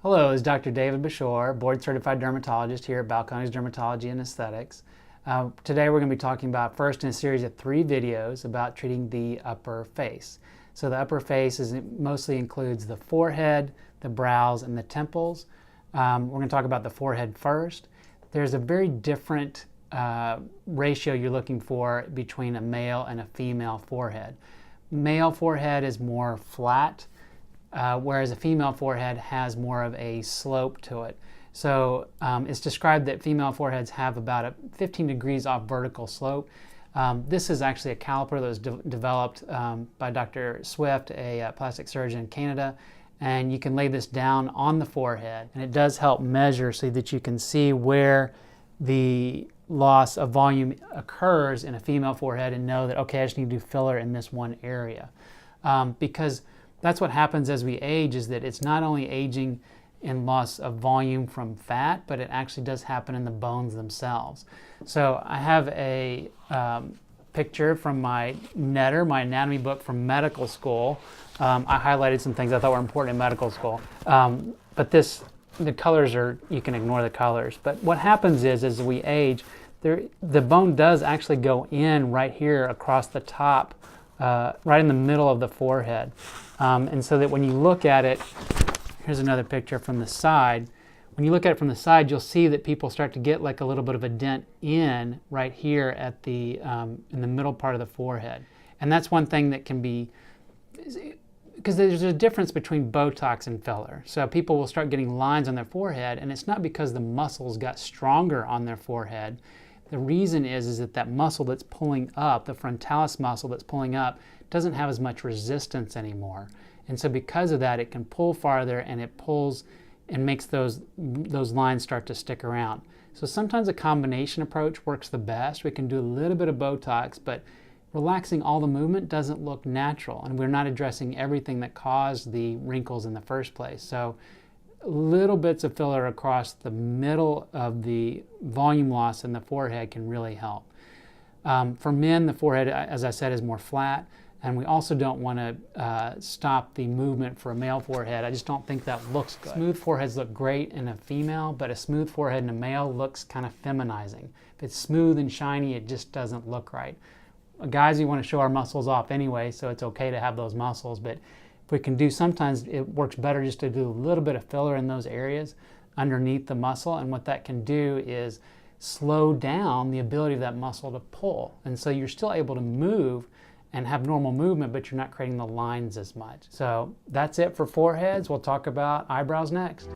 Hello, it's Dr. David Bushore, board-certified dermatologist here at Balcones Dermatology and Aesthetics. Today we're going to be talking about, first in a series of 3 videos, about treating the upper face. So the upper face mostly includes the forehead, the brows, and the temples. We're going to talk about the forehead first. There's a very different ratio you're looking for between a male and a female forehead. Male forehead is more flat, whereas a female forehead has more of a slope to it. So it's described that female foreheads have about a 15 degrees off vertical slope. This is actually a caliper that was developed by Dr. Swift, a plastic surgeon in Canada, and you can lay this down on the forehead, and it does help measure so that you can see where the loss of volume occurs in a female forehead and know that, okay, I just need to do filler in this one area. Because that's what happens as we age, is that it's not only aging in loss of volume from fat, but it actually does happen in the bones themselves. So I have a picture from my netter, my anatomy book from medical school. I highlighted some things I thought were important in medical school. But the colors are, you can ignore the colors. But what happens is, as we age, the bone does actually go in right here across the top, right in the middle of the forehead. And so that when you look at it, here's another picture from the side. When you look at it from the side, you'll see that people start to get like a little bit of a dent in right here at the in the middle part of the forehead. And that's one thing that can be, because there's a difference between Botox and filler. So people will start getting lines on their forehead, and it's not because the muscles got stronger on their forehead. The reason is that muscle that's pulling up, the frontalis muscle that's pulling up, doesn't have as much resistance anymore. And so because of that, it can pull farther, and it pulls and makes those lines start to stick around. So sometimes a combination approach works the best. We can do a little bit of Botox, but relaxing all the movement doesn't look natural, and we're not addressing everything that caused the wrinkles in the first place. So little bits of filler across the middle of the volume loss in the forehead can really help. For men, the forehead, as I said, is more flat, and we also don't want to stop the movement for a male forehead. I just don't think that looks good. Smooth foreheads look great in a female, but a smooth forehead in a male looks kind of feminizing. If it's smooth and shiny, it just doesn't look right. Guys, we want to show our muscles off anyway, so it's okay to have those muscles, but if we can do, sometimes it works better just to do a little bit of filler in those areas underneath the muscle, and what that can do is slow down the ability of that muscle to pull. And so you're still able to move and have normal movement, but you're not creating the lines as much. So that's it for foreheads. We'll talk about eyebrows next.